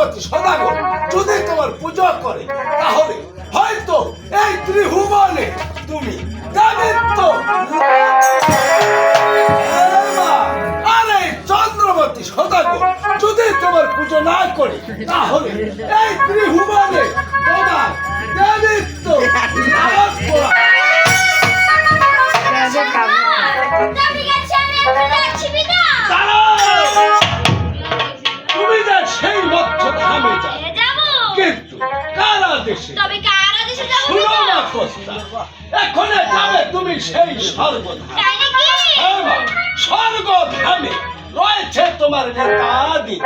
চন্দ্রমতি সদাগর যদি তোমার পূজা করে তাহলে হয়তো এই ত্রিভুবনে তুমি দেবত্ব আর এই চন্দ্রমতি সদাগর যদি তোমার পুজো না করে তাহলে এই ত্রিভুবনে তোমার দেবত্ব লাভ করা তুমি যা সেই লক্ষ থামে যাও কিন্তু কারা দেশে এখন যাবে তুমি সেই স্বর্গ ধামে রয়েছে তোমার নেতাদি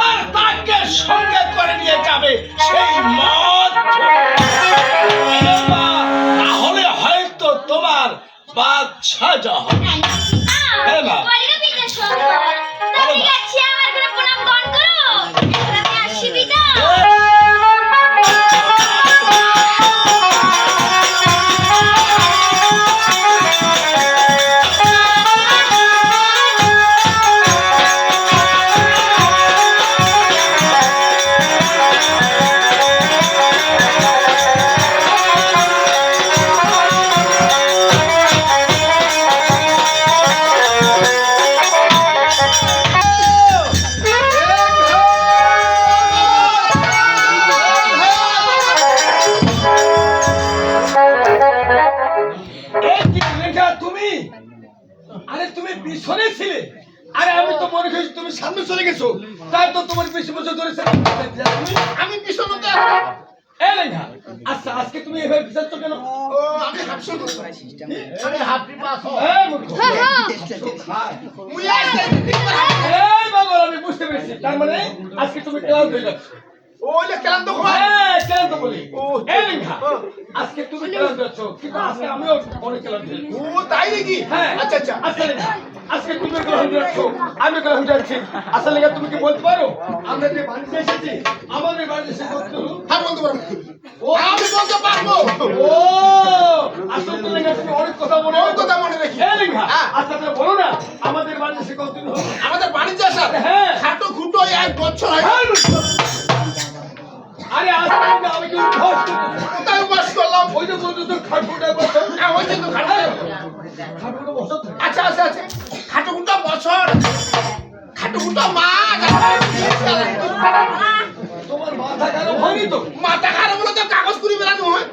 আর তাকে সঙ্গে করে নিয়ে যাবে সেই মত তাহলে হয়তো তোমার বাদশা যা হবে সামনে চলে গেছো তাই তো তোমার বেশি বছর ধরে আমি পিছনে আচ্ছা আজকে তুমি এভাবে বিচারছো কেন আমি হাফশো আমি হাফি পাস আমি বুঝতে পেরেছি তার মানে আজকে তুমি ক্লাস হয়ে যাচ্ছ ওইলে কেলাম তো কেলাম তো বলি আজকে তুমি কেলাম যাচ্ছ কিন্তু আজকে আমিও অনেক কেলাম দিই ও তাই নাকি হ্যাঁ আচ্ছা আচ্ছা আসলে আজকে তুমি কেলাম যাচ্ছ আমি কেলাম যাচ্ছি আসলে তুমি কি বলতে পারো আমরা যে বাড়িতে এসেছি আমাদের বাড়িতে এসে করতে হলো হ্যাঁ বলতে পারবো ও আমি বলতে পারবো ও আসলে তুমি অনেক কথা মনে রাখি আচ্ছা তাহলে বলো না আমাদের বাড়িতে এসে করতে হলো আমাদের বাড়িতে আসা হ্যাঁ খাটো খুঁটো এক বছর হয় আরে আজকে আমি কি কোথায় বাস করলাম ওই যে বলতো তো খাটুটা বছর না ওই যে তো খাটুটা বছর আচ্ছা আচ্ছা আচ্ছা খাটুটা বছর খাটুটা মাস তোমার মাথা খারাপ হয়নি তো মাথা খারাপ হলো তো কাগজ কুড়ি বেরানো হয়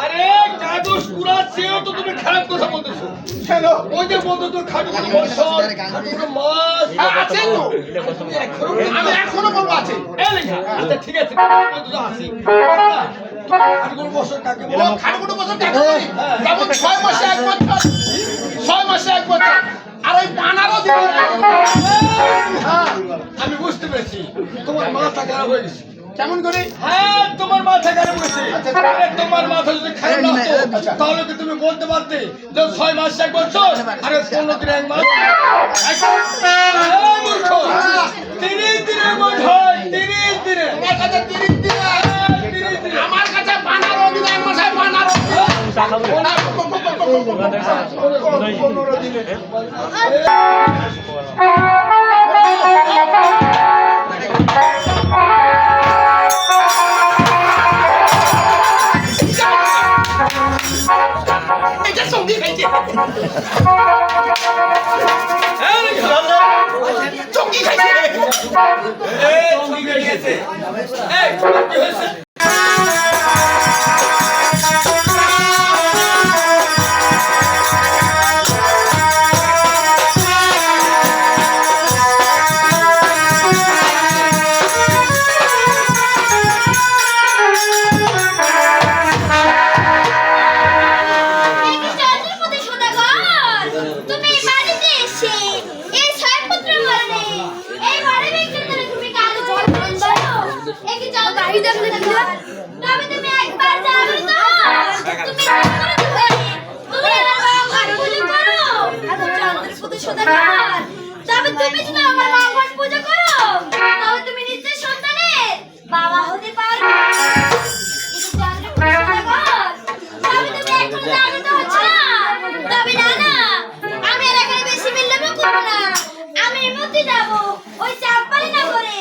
আরে কাগজ কুড়াচ্ছেও তো তুমি খারাপ কথা বলতেছো কেন ওই যে বলতো তো খাটুটা বছর খাটুটা মাস আছে তো আমি এখনো বলবো আছে এই লেখা আচ্ছা ঠিক আছে তো আছে খাটুটা বছর কাকে বলে খাটুটা বছর কাকে বলে যেমন 6 মাসে এক বছর 6 মাসে এক বছর আর ওই 15 দিন আমি বুঝতে পেরেছি তোমার মাথা খারাপ হয়ে গেছে কেমন করে হ্যাঁ তোমার মাথা খারাপ হয়েছে তোমার মাথা যদি খারাপ না হতো তাহলে কি তুমি বলতে পারতে যে 6 মাস এক বছর আর 15 দিন এক মাস মূর্খ 30 দিনের মধ্যে হয় 30 দিনে আমার কাছে 30 দিন আমার কাছে 15 দিন এক মাসে 15 দিনে চঙ্গি খাইছে এই চঙ্গি খাইছে এই কি হইছে তবে তুমি যদি আমার মঙ্গল পূজা করো তবে তুমি নিশ্চয় সন্তানের বাবা হতে পারবে তবে তুমি এখন জাগ্রত হচ্ছ না তবে না আমি এলাকায় বেশি বিলম্ব করবো না আমি এর মধ্যে যাবো ওই চাপপালি না করে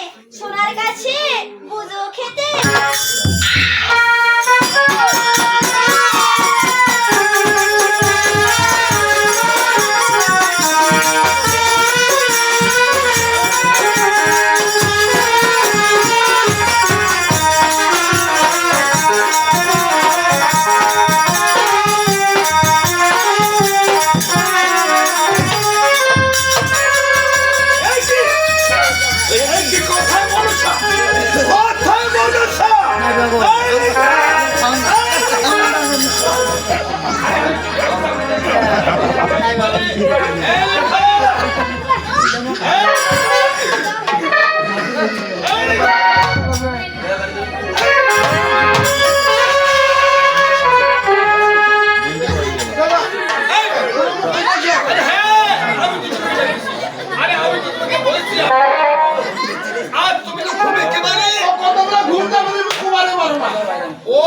ও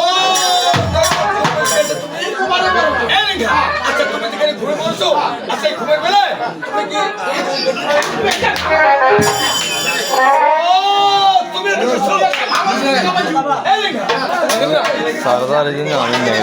এই লেঙ্গা, আচ্ছা তুমি যেখানে ঘুরে বলছো, আচ্ছা এই ঘুমের বেলায় তুমি কি তুমি सरदार जी ने हमें नहीं